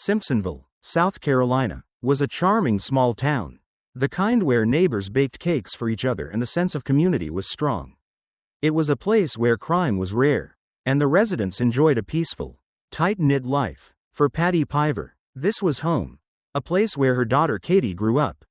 Simpsonville, South Carolina, was a charming small town. The kind where neighbors baked cakes for each other and the sense of community was strong. It was a place where crime was rare, and the residents enjoyed a peaceful, tight-knit life. For Cati Blauvelt, this was home, a place where her daughter Cati grew up.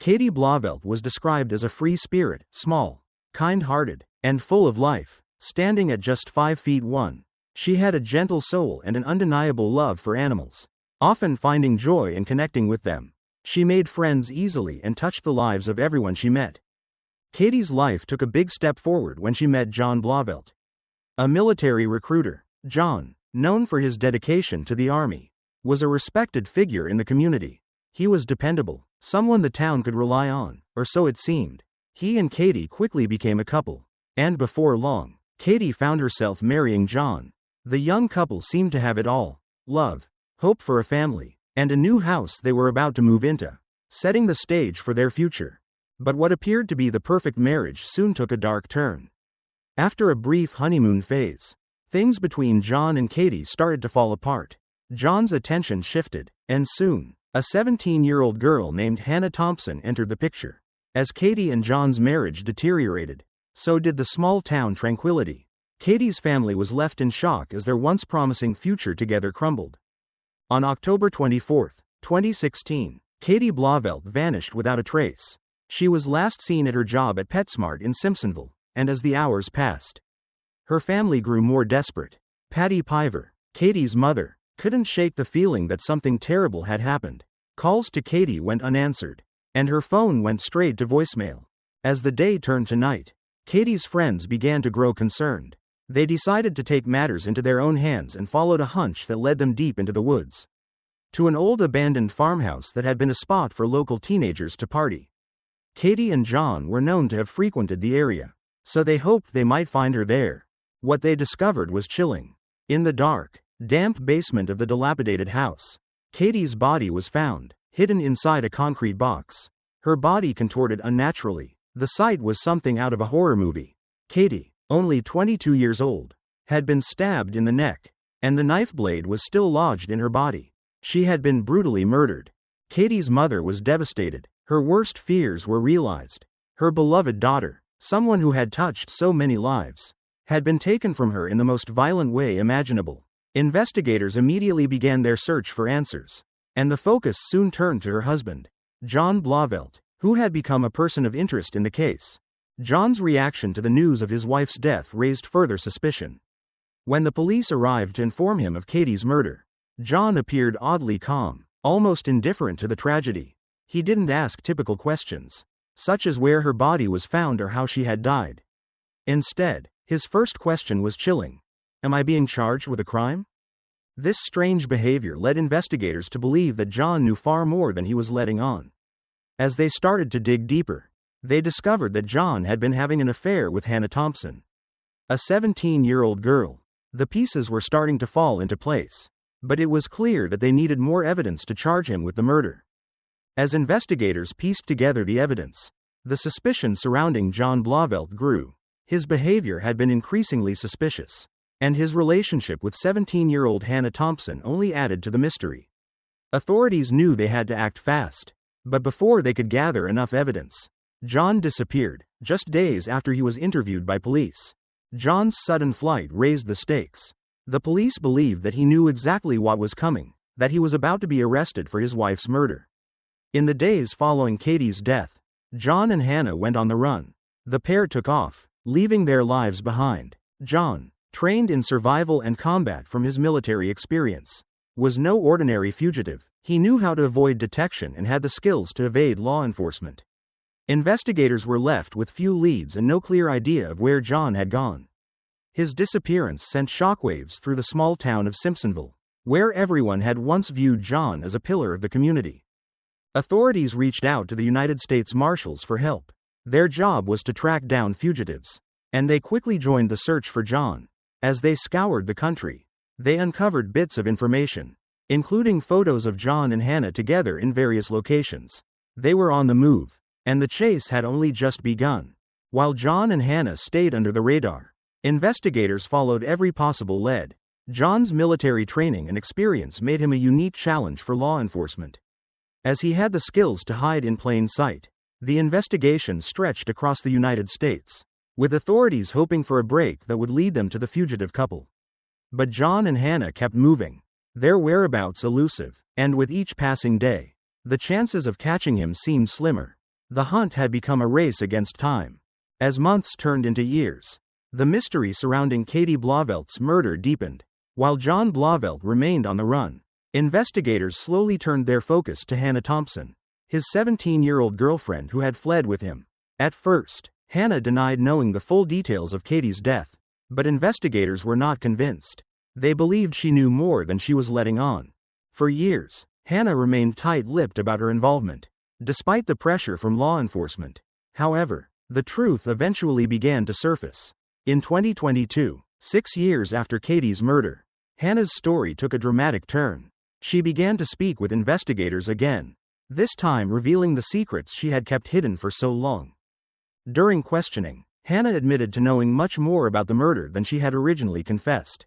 Cati Blauvelt was described as a free spirit, small, kind-hearted, and full of life. Standing at just 5'1", she had a gentle soul and an undeniable love for animals, often finding joy in connecting with them. She made friends easily and touched the lives of everyone she met. Cati's life took a big step forward when she met John Blauvelt, a military recruiter. John, known for his dedication to the army, was a respected figure in the community. He was dependable, someone the town could rely on, or so it seemed. He and Cati quickly became a couple, and before long, Cati found herself marrying John. The young couple seemed to have it all: love, hope for a family, and a new house they were about to move into, setting the stage for their future. But what appeared to be the perfect marriage soon took a dark turn. After a brief honeymoon phase, things between John and Cati started to fall apart. John's attention shifted, and soon, a 17-year-old girl named Hannah Thompson entered the picture. As Cati and John's marriage deteriorated, so did the small-town tranquility. Cati's family was left in shock as their once promising future together crumbled. On October 24, 2016, Cati Blauvelt vanished without a trace. She was last seen at her job at PetSmart in Simpsonville, and as the hours passed, her family grew more desperate. Cati Blauvelt, Cati's mother, couldn't shake the feeling that something terrible had happened. Calls to Cati went unanswered, and her phone went straight to voicemail. As the day turned to night, Cati's friends began to grow concerned. They decided to take matters into their own hands and followed a hunch that led them deep into the woods, to an old abandoned farmhouse that had been a spot for local teenagers to party. Cati and John were known to have frequented the area, so they hoped they might find her there. What they discovered was chilling. In the dark, damp basement of the dilapidated house, Cati's body was found, hidden inside a concrete box. Her body contorted unnaturally. The sight was something out of a horror movie. Cati, only 22 years old, had been stabbed in the neck, and the knife blade was still lodged in her body. She had been brutally murdered. Cati's mother was devastated. Her worst fears were realized. Her beloved daughter, someone who had touched so many lives, had been taken from her in the most violent way imaginable. Investigators immediately began their search for answers, and the focus soon turned to her husband, John Blauvelt, who had become a person of interest in the case. John's reaction to the news of his wife's death raised further suspicion. When the police arrived to inform him of Cati's murder, John appeared oddly calm, almost indifferent to the tragedy. He didn't ask typical questions, such as where her body was found or how she had died. Instead, his first question was chilling: "Am I being charged with a crime?" This strange behavior led investigators to believe that John knew far more than he was letting on. As they started to dig deeper, they discovered that John had been having an affair with Hannah Thompson, a 17-year-old girl. The pieces were starting to fall into place, but it was clear that they needed more evidence to charge him with the murder. As investigators pieced together the evidence, the suspicion surrounding John Blauvelt grew. His behavior had been increasingly suspicious, and his relationship with 17-year-old Hannah Thompson only added to the mystery. Authorities knew they had to act fast, but before they could gather enough evidence, John disappeared, just days after he was interviewed by police. John's sudden flight raised the stakes. The police believed that he knew exactly what was coming, that he was about to be arrested for his wife's murder. In the days following Cati's death, John and Hannah went on the run. The pair took off, leaving their lives behind. John, trained in survival and combat from his military experience, was no ordinary fugitive. He knew how to avoid detection and had the skills to evade law enforcement. Investigators were left with few leads and no clear idea of where John had gone. His disappearance sent shockwaves through the small town of Simpsonville, where everyone had once viewed John as a pillar of the community. Authorities reached out to the United States Marshals for help. Their job was to track down fugitives, and they quickly joined the search for John. As they scoured the country, they uncovered bits of information, including photos of John and Hannah together in various locations. They were on the move, and the chase had only just begun. While John and Hannah stayed under the radar, investigators followed every possible lead. John's military training and experience made him a unique challenge for law enforcement. As he had the skills to hide in plain sight, the investigation stretched across the United States, with authorities hoping for a break that would lead them to the fugitive couple. But John and Hannah kept moving, their whereabouts elusive, and with each passing day, the chances of catching him seemed slimmer. The hunt had become a race against time. As months turned into years, the mystery surrounding Cati Blauvelt's murder deepened. While John Blauvelt remained on the run, investigators slowly turned their focus to Hannah Thompson, his 17-year-old girlfriend who had fled with him. At first, Hannah denied knowing the full details of Cati's death, but investigators were not convinced. They believed she knew more than she was letting on. For years, Hannah remained tight-lipped about her involvement, despite the pressure from law enforcement. However, the truth eventually began to surface. In 2022, 6 years after Cati's murder, Hannah's story took a dramatic turn. She began to speak with investigators again, this time revealing the secrets she had kept hidden for so long. During questioning, Hannah admitted to knowing much more about the murder than she had originally confessed.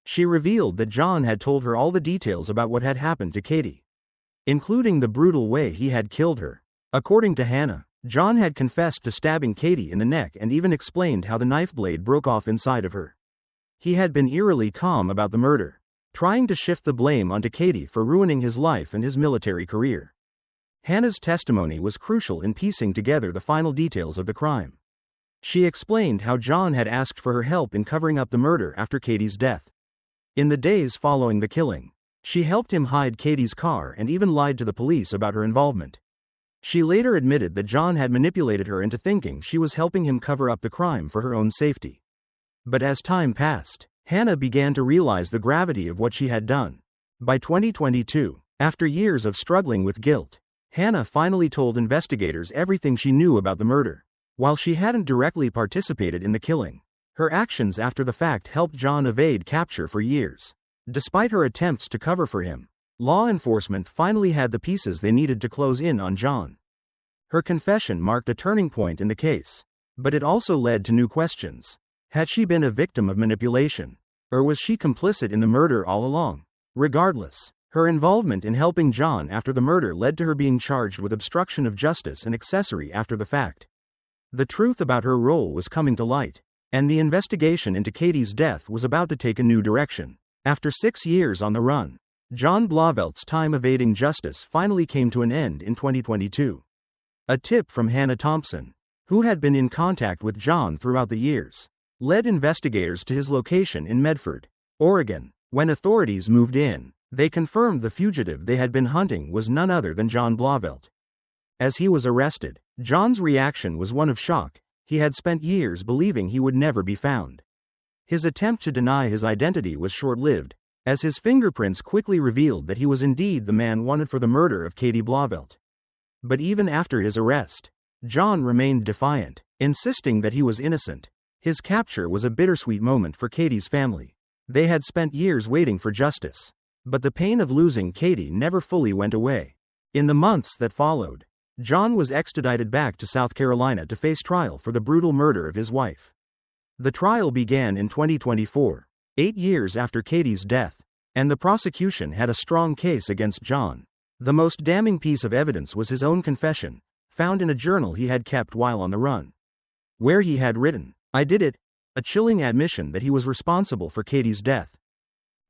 She revealed that John had told her all the details about what had happened to Cati, including the brutal way he had killed her. According to Hannah, John had confessed to stabbing Cati in the neck and even explained how the knife blade broke off inside of her. He had been eerily calm about the murder, trying to shift the blame onto Cati for ruining his life and his military career. Hannah's testimony was crucial in piecing together the final details of the crime. She explained how John had asked for her help in covering up the murder after Cati's death. In the days following the killing, she helped him hide Cati's car and even lied to the police about her involvement. She later admitted that John had manipulated her into thinking she was helping him cover up the crime for her own safety. But as time passed, Hannah began to realize the gravity of what she had done. By 2022, after years of struggling with guilt, Hannah finally told investigators everything she knew about the murder. While she hadn't directly participated in the killing, her actions after the fact helped John evade capture for years. Despite her attempts to cover for him, law enforcement finally had the pieces they needed to close in on John. Her confession marked a turning point in the case, but it also led to new questions. Had she been a victim of manipulation, or was she complicit in the murder all along? Regardless, her involvement in helping John after the murder led to her being charged with obstruction of justice and accessory after the fact. The truth about her role was coming to light, and the investigation into Cati's death was about to take a new direction. After 6 years on the run, John Blauvelt's time evading justice finally came to an end in 2022. A tip from Hannah Thompson, who had been in contact with John throughout the years, led investigators to his location in Medford, Oregon. When authorities moved in, they confirmed the fugitive they had been hunting was none other than John Blauvelt. As he was arrested, John's reaction was one of shock. He had spent years believing he would never be found. His attempt to deny his identity was short-lived, as his fingerprints quickly revealed that he was indeed the man wanted for the murder of Cati Blauvelt. But even after his arrest, John remained defiant, insisting that he was innocent. His capture was a bittersweet moment for Cati's family. They had spent years waiting for justice, but the pain of losing Cati never fully went away. In the months that followed, John was extradited back to South Carolina to face trial for the brutal murder of his wife. The trial began in 2024, 8 years after Cati's death, and the prosecution had a strong case against John. The most damning piece of evidence was his own confession, found in a journal he had kept while on the run, where he had written, "I did it," a chilling admission that he was responsible for Cati's death.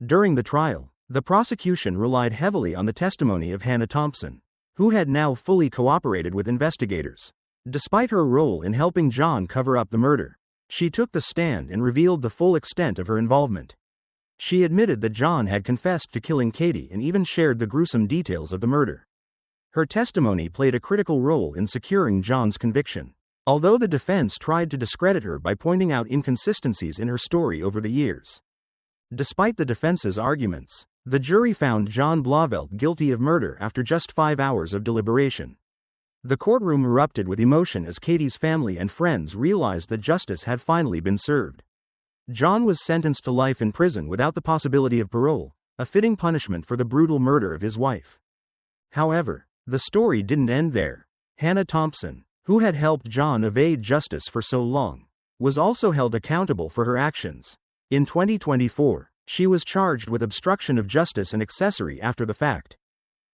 During the trial, the prosecution relied heavily on the testimony of Hannah Thompson, who had now fully cooperated with investigators. Despite her role in helping John cover up the murder, she took the stand and revealed the full extent of her involvement. She admitted that John had confessed to killing Cati and even shared the gruesome details of the murder. Her testimony played a critical role in securing John's conviction, although the defense tried to discredit her by pointing out inconsistencies in her story over the years. Despite the defense's arguments, the jury found John Blauvelt guilty of murder after just 5 hours of deliberation. The courtroom erupted with emotion as Cati's family and friends realized that justice had finally been served. John was sentenced to life in prison without the possibility of parole, a fitting punishment for the brutal murder of his wife. However, the story didn't end there. Hannah Thompson, who had helped John evade justice for so long, was also held accountable for her actions. In 2024, She was charged with obstruction of justice and accessory after the fact,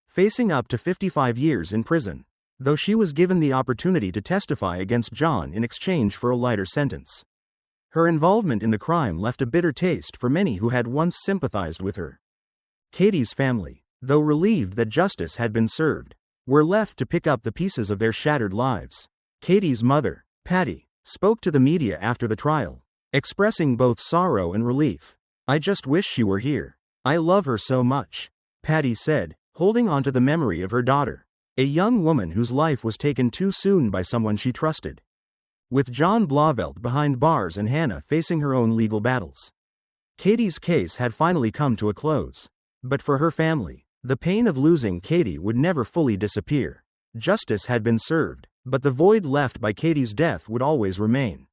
facing up to 55 years in prison, though she was given the opportunity to testify against John in exchange for a lighter sentence. Her involvement in the crime left a bitter taste for many who had once sympathized with her. Cati's family, though relieved that justice had been served, were left to pick up the pieces of their shattered lives. Cati's mother, Patty, spoke to the media after the trial, expressing both sorrow and relief. "I just wish she were here. I love her so much," Patty said, holding on to the memory of her daughter, a young woman whose life was taken too soon by someone she trusted. With John Blauvelt behind bars and Hannah facing her own legal battles, Cati's case had finally come to a close. But for her family, the pain of losing Cati would never fully disappear. Justice had been served, but the void left by Cati's death would always remain.